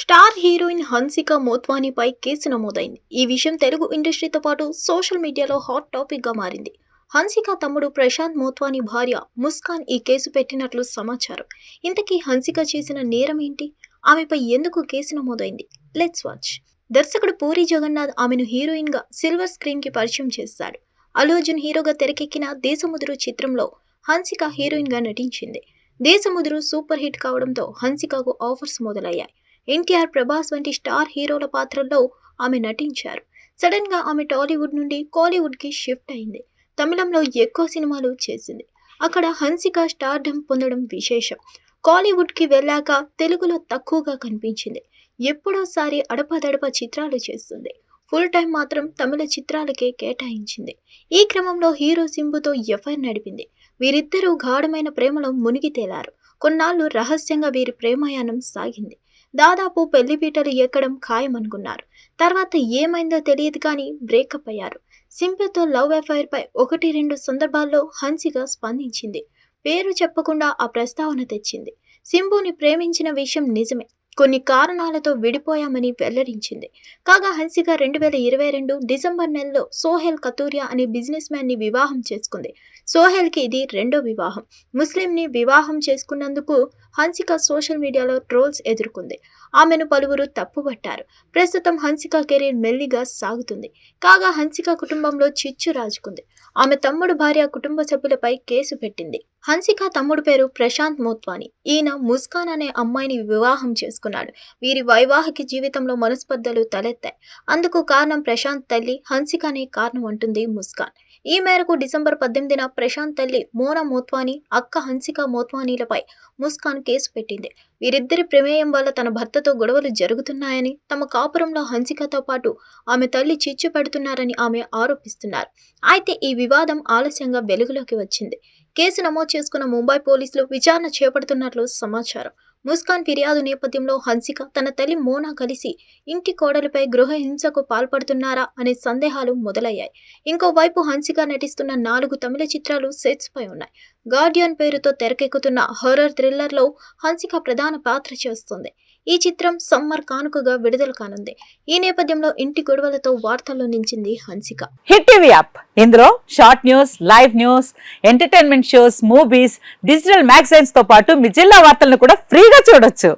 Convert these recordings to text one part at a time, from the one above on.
Star heroine Hansika మోత్వానీపై case నమోదైంది. ఈ విషయం తెలుగు ఇండస్ట్రీతో పాటు సోషల్ మీడియాలో హాట్ టాపిక్ గా మారింది. హన్సిక తమ్ముడు ప్రశాంత్ మోత్వానీ భార్య ముస్కాన్ ఈ కేసు పెట్టినట్లు సమాచారం. ఇంతకీ హన్సిక చేసిన నేరం ఏంటి? ఆమెపై ఎందుకు కేసు నమోదైంది? Let's watch. దర్శకుడు పూరి జగన్నాథ్ ఆమెను హీరోయిన్ గా సిల్వర్ స్క్రీన్ కి పరిచయం చేశాడు. అల్లు అర్జున్ హీరోగా తెరకెక్కిన దేశముదురు చిత్రంలో హన్సిక హీరోయిన్ గా నటించింది. దేశముదురు సూపర్ హిట్ కావడంతో హన్సికకు ఆఫర్స్ మొదలయ్యాయి. ఎన్టీఆర్, ప్రభాస్ వంటి స్టార్ హీరోల పాత్రల్లో ఆమె నటించారు. సడన్ గా ఆమె టాలీవుడ్ నుండి కాలీవుడ్ కి షిఫ్ట్ అయింది. తమిళంలో ఎక్కువ సినిమాలు చేసింది. అక్కడ హన్సిక స్టార్డమ్ పొందడం విశేషం. కాలీవుడ్ కి వెళ్ళాక తెలుగులో తక్కువగా కనిపించింది. ఎప్పుడోసారి అడపదడప చిత్రాలు చేస్తుంది. ఫుల్ టైం మాత్రం తమిళ చిత్రాలకే కేటాయించింది. ఈ క్రమంలో హీరో సింబుతో ఎఫ్ఐఆర్ నడిపింది. వీరిద్దరూ గాఢమైన ప్రేమలో మునిగి తేలారు. కొన్నాళ్లు రహస్యంగా వీరి ప్రేమాయాణం సాగింది. దాదాపు పెళ్లిపీటలు ఎక్కడం ఖాయమనుకున్నారు. తర్వాత ఏమైందో తెలియదు కానీ బ్రేకప్ అయ్యారు. సింబుతో లవ్ అఫైర్ పై 1-2 సందర్భాల్లో హన్సిక స్పందించింది. పేరు చెప్పకుండా ఆ ప్రస్తావన తెచ్చింది. సింబుని ప్రేమించిన విషయం నిజమే, కొన్ని కారణాలతో విడిపోయామని వెల్లడించింది. కాగా హన్సిక 2022 డిసెంబర్ నెలలో సోహెల్ కతూరియా అనే బిజినెస్ మ్యాన్ ని వివాహం చేసుకుంది. సోహెల్ కి ఇది రెండో వివాహం. ముస్లింని వివాహం చేసుకున్నందుకు హన్సిక సోషల్ మీడియాలో ట్రోల్స్ ఎదుర్కొంది. ఆమెను పలువురు తప్పుపట్టారు. ప్రస్తుతం హన్సిక కెరీర్ మెల్లిగా సాగుతుంది. కాగా హన్సిక కుటుంబంలో చిచ్చు రాజుకుంది. ఆమె తమ్ముడు భార్య కుటుంబ సభ్యులపై కేసు పెట్టింది. హన్సిక తమ్ముడు పేరు ప్రశాంత్ మోత్వానీ. ఈయన ముస్కాన్ అనే అమ్మాయిని వివాహం చేసుకున్నాడు. వీరి వైవాహిక జీవితంలో మనస్పర్ధలు తలెత్తాయి. అందుకు కారణం ప్రశాంత్ తల్లి హన్సికనే కారణం అంటుంది ముస్కాన్. ఈ మేరకు డిసెంబర్ 18న ప్రశాంత్ తల్లి మోనా మోత్వానీ, అక్క హన్సిక మోత్వానీలపై ముస్కాన్ కేసు పెట్టింది. వీరిద్దరి ప్రమేయం వల్ల తన భర్తతో గొడవలు జరుగుతున్నాయని, తమ కాపురంలో హన్సికతో పాటు ఆమె తల్లి చిచ్చు పెడుతున్నారని ఆమె ఆరోపిస్తున్నారు. అయితే ఈ వివాదం ఆలస్యంగా వెలుగులోకి వచ్చింది. కేసు నమోదు చేసుకున్న ముంబై పోలీసులు విచారణ చేపడుతున్నట్లు సమాచారం. ముస్కాన్ ఫిర్యాదు నేపథ్యంలో హన్సిక తన తల్లి మోనా కలిసి ఇంటి కోడలిపై గృహ హింసకు పాల్పడుతున్నారా అనే సందేహాలు మొదలయ్యాయి. ఇంకోవైపు హన్సిక నటిస్తున్న 4 తమిళ చిత్రాలు సెట్స్ పై ఉన్నాయి. గార్డియన్ పేరుతో తెరకెక్కుతున్న హారర్ థ్రిల్లర్లో హన్సిక ప్రధాన పాత్ర చేస్తుంది. ఈ చిత్రం సమ్మర్ కానుకగా విడుదల కానుంది. ఈ నేపథ్యంలో ఇంటి గొడవలతో వార్తల్లో నిలిచింది హన్సిక. హిట్ టీవీ యాప్ ఇందులో short news, live news, entertainment shows, movies, digital magazines తో పాటు మీ జిల్లా వార్తలను కూడా ఫ్రీగా చూడొచ్చు.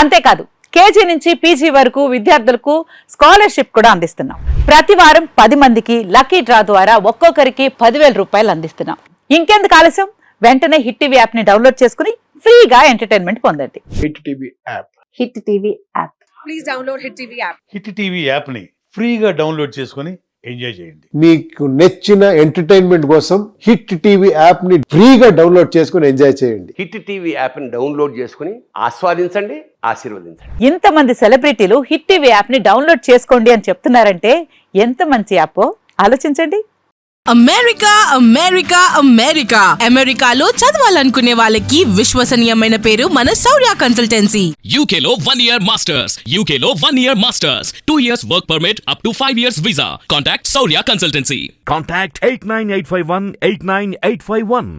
అంతేకాదు కేజీ నుంచి పీజీ వరకు విద్యార్థులకు స్కాలర్షిప్ కూడా అందిస్తున్నాం. ప్రతి వారం 10 మందికి లక్కీ డ్రా ద్వారా ఒక్కొక్కరికి 10,000 రూపాయలు అందిస్తున్నాం. ఇంకెందుకు ఆలస్యం, వెంటనే హిట్ టీవీ యాప్ ని డౌన్లోడ్ చేసుకుని ఫ్రీగా ఎంటర్టైన్మెంట్ పొందండి. Hit TV app. Hit TV app. Please download hit TV app. Hit TV app ని ఫ్రీగా డౌన్లోడ్ చేసుకుని ఎంజాయ్ చేయండి. మీకు నచ్చిన ఎంటర్టైన్మెంట్ కోసం హిట్ టీవీ యాప్ ని ఫ్రీగా డౌన్లోడ్ చేసుకుని ఎంజాయ్ చేయండి. హిట్ టీవీ యాప్ ని డౌన్లోడ్ చేసుకుని ఆస్వాదించండి, ఆశీర్వదించండి. ఇంతమంది సెలబ్రిటీలు హిట్ టీవీ యాప్ ని డౌన్లోడ్ చేసుకోండి అని చెప్తున్నారంటే ఎంత మంచి యాప్ ఆలోచించండి. అమెరికా అమెరికా అమెరికా అమెరికాలో చదవాలనుకునే వాళ్ళకి విశ్వసనీయమైన పేరు మన శౌర్య కన్సల్టెన్సీ. UK లో 1 year masters. UK లో 1 year masters. 2 years work permit up to 5 years visa. Contact Saurya Consultancy. Contact 89851 89851.